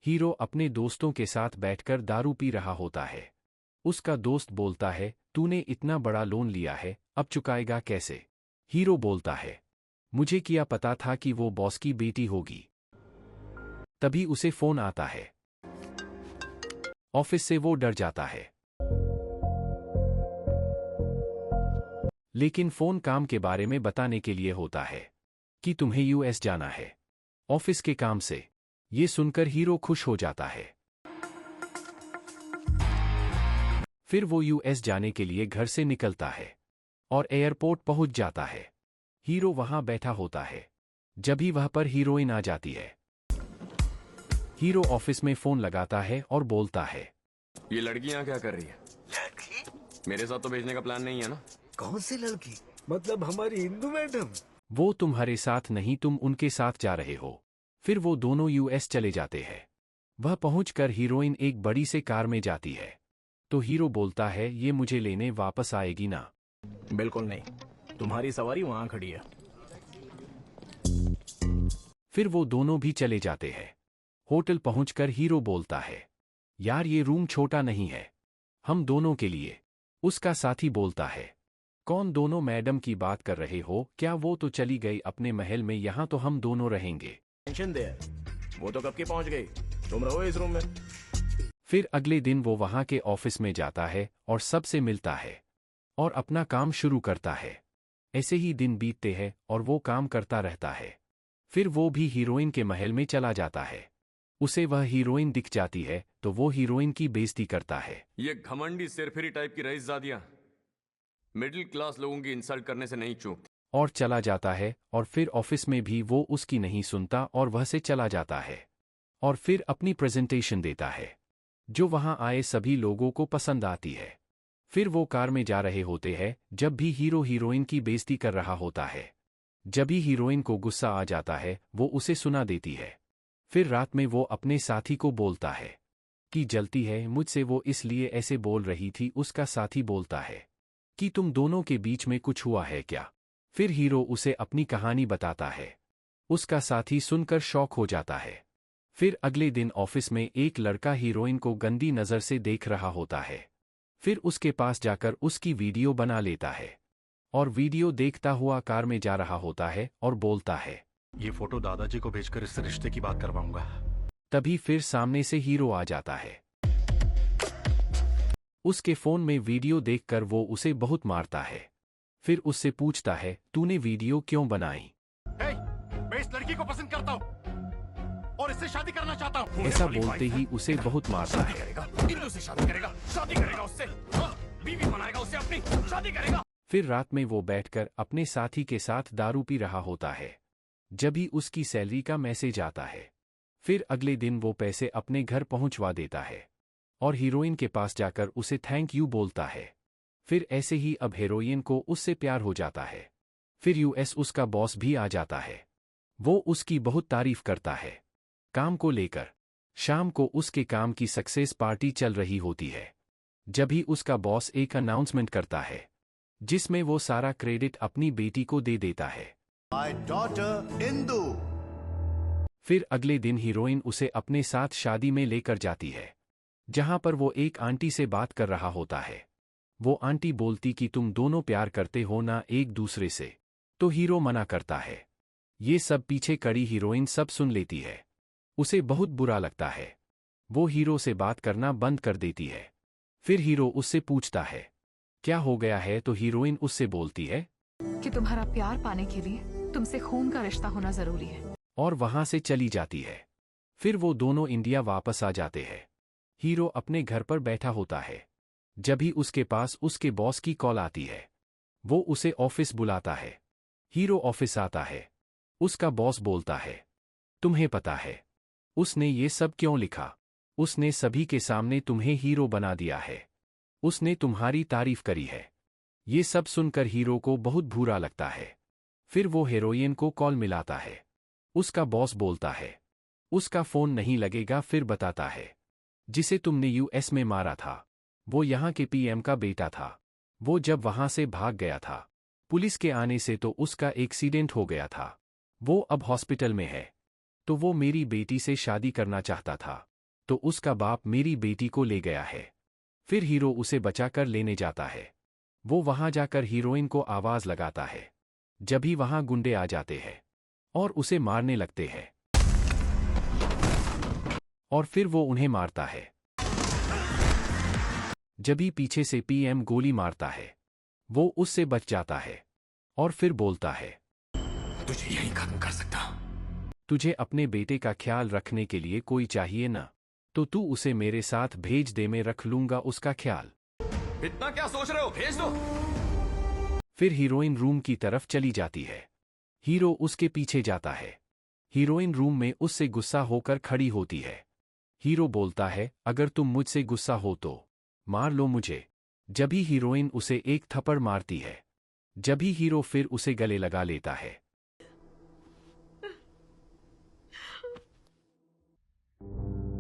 Hero अपने दोस्तों के साथ बैठकर दारू पी रहा होता है। उसका दोस्त बोलता है, तूने इतना बड़ा लोन लिया है, अब चुकाएगा कैसे? हीरो बोलता है, मुझे क्या पता था कि वो बॉस की बेटी होगी। तभी उसे फोन आता है। ऑफिस से वो डर जाता है, लेकिन फोन काम के बारे में बताने के लिए होता है कि तुम्हें यूएस जाना है, ऑफिस के काम से। ये सुनकर हीरो खुश हो जाता है। फिर वो यूएस जाने के लिए घर से निकलता है और एयरपोर्ट पहुंच जाता है। हीरो वहां बैठा होता है, जभी वह पर हीरोइन आ जाती है। हीरो ऑफिस में फोन लगाता है और बोलता है, ये लड़की यहाँ क्या कर रही है? लड़की? मेरे साथ तो भेजने का प्लान नहीं है ना? कौन सी लड़की? मतलब हमारी हिंदू मैडम? वो तुम्हारे साथ नहीं, तुम उनके साथ जा रहे हो। फिर वो दोनों यूएस चले जाते हैं। वह पहुंचकर हीरोइन एक बड़ी से कार में जाती है। तो हीरो बोलता है, ये मुझे लेने वापस आएगी ना? बिल्कुल नहीं, तुम्हारी सवारी वहां खड़ी है। फिर वो दोनों भी चले जाते हैं। होटल पहुंचकर हीरो बोलता है, यार ये रूम छोटा नहीं है हम दोनों के लिए। उसका साथी बोलता है, कौन दोनों मैडम की बात कर रहे हो? क्या वो तो चली गई अपने महल में, यहां तो हम दोनों रहेंगे। टेंशन दे, वो तो कब की पहुंच गई, तुम रहो इस रूम में। फिर अगले दिन वो वहां के ऑफिस में जाता है और सबसे मिलता है और अपना काम शुरू करता है। ऐसे ही दिन बीतते हैं और वो काम करता रहता है। फिर वो भी हीरोइन के महल में चला जाता है। उसे वह हीरोइन दिख जाती है तो वो हीरोइन की बेइज्जती करता है। ये घमंडी सिरफिरी टाइप की रईसजादियां मिडिल क्लास लोगों की इंसल्ट करने से नहीं चूकती। और चला जाता है और फिर ऑफिस में भी वो उसकी नहीं सुनता और वह से चला जाता है और फिर अपनी प्रेजेंटेशन देता है जो वहां आए सभी लोगों को पसंद आती है। फिर वो कार में जा रहे होते हैं जब भी हीरो हीरोइन की बेइज्जती कर रहा होता है। जब ही हीरोइन को गुस्सा आ जाता है वो उसे सुना देती है। फिर रात में वो अपने साथी को बोलता है कि जलती है मुझसे, वो इसलिए ऐसे बोल रही थी। उसका साथी बोलता है कि तुम दोनों के बीच में कुछ हुआ है क्या? फिर हीरो उसे अपनी कहानी बताता है। उसका साथी सुनकर शॉक हो जाता है। फिर अगले दिन ऑफिस में एक लड़का हीरोइन को गंदी नज़र से देख रहा होता है। फिर उसके पास जाकर उसकी वीडियो बना लेता है और वीडियो देखता हुआ कार में जा रहा होता है और बोलता है, ये फोटो दादाजी को भेजकर इस रिश्ते की बात करवाऊंगा। तभी फिर सामने से हीरो आ जाता है। उसके फोन में वीडियो देखकर वो उसे बहुत मारता है। फिर उससे पूछता है, तूने वीडियो क्यों बनाई? मैं इस लड़की को पसंद करता हूँ और इससे शादी करना चाहता हूँ। ऐसा बोलते ही उसे बहुत मारता है। शादी करेगा उससे, बीवी बनाएगा उससे अपनी, शादी करेगा। फिर रात में वो बैठकर अपने साथी के साथ दारू पी रहा होता है जब ही उसकी सैलरी का मैसेज आता है। फिर अगले दिन वो पैसे अपने घर पहुंचवा देता है और हीरोइन के पास जाकर उसे थैंक यू बोलता है। फिर ऐसे ही अब हीरोइन को उससे प्यार हो जाता है। फिर यूएस उसका बॉस भी आ जाता है। वो उसकी बहुत तारीफ करता है काम को लेकर। शाम को उसके काम की सक्सेस पार्टी चल रही होती है जब ही उसका बॉस एक अनाउंसमेंट करता है जिसमें वो सारा क्रेडिट अपनी बेटी को दे देता है। My daughter Indu. फिर अगले दिन हीरोइन उसे अपने साथ शादी में लेकर जाती है जहां पर वो एक आंटी से बात कर रहा होता है। वो आंटी बोलती कि तुम दोनों प्यार करते हो ना एक दूसरे से? तो हीरो मना करता है। ये सब पीछे खड़ी हीरोइन सब सुन लेती है। उसे बहुत बुरा लगता है। वो हीरो से बात करना बंद कर देती है। फिर हीरो उससे पूछता है, क्या हो गया है? तो हीरोइन उससे बोलती है कि तुम्हारा प्यार पाने के लिए तुमसे खून का रिश्ता होना जरूरी है, और वहां से चली जाती है। फिर वो दोनों इंडिया वापस आ जाते हैं। हीरो अपने घर पर बैठा होता है जब ही उसके पास उसके बॉस की कॉल आती है। वो उसे ऑफिस बुलाता है। हीरो ऑफिस आता है। उसका बॉस बोलता है, तुम्हें पता है उसने ये सब क्यों लिखा? उसने सभी के सामने तुम्हें हीरो बना दिया है। उसने तुम्हारी तारीफ करी है। ये सब सुनकर हीरो को बहुत बुरा लगता है। फिर वो हीरोइन को कॉल मिलाता है। उसका बॉस बोलता है, उसका फोन नहीं लगेगा। फिर बताता है, जिसे तुमने यूएस में मारा था वो यहाँ के पीएम का बेटा था। वो जब वहां से भाग गया था पुलिस के आने से तो उसका एक्सीडेंट हो गया था। वो अब हॉस्पिटल में है। तो वो मेरी बेटी से शादी करना चाहता था। तो उसका बाप मेरी बेटी को ले गया है। फिर हीरो उसे बचाकर लेने जाता है। वो वहां जाकर हीरोइन को आवाज लगाता है। जब ही वहां गुंडे आ जाते हैं और उसे मारने लगते हैं और फिर वो उन्हें मारता है। जब ही पीछे से पीएम गोली मारता है, वो उससे बच जाता है और फिर बोलता है, तुझे यहीं खत्म कर सकता हूं। तुझे अपने बेटे का ख्याल रखने के लिए कोई चाहिए ना, तो तू उसे मेरे साथ भेज दे, मैं रख लूंगा उसका ख्याल। इतना क्या सोच रहे हो, भेज दो। फिर हीरोइन रूम की तरफ चली जाती है। हीरो उसके पीछे जाता है। हीरोइन रूम में उससे गुस्सा होकर खड़ी होती है। हीरो बोलता है, अगर तुम मुझसे गुस्सा हो तो मार लो मुझे। जब ही हीरोइन उसे एक थप्पड़ मारती है, जब ही हीरो फिर उसे गले लगा लेता है।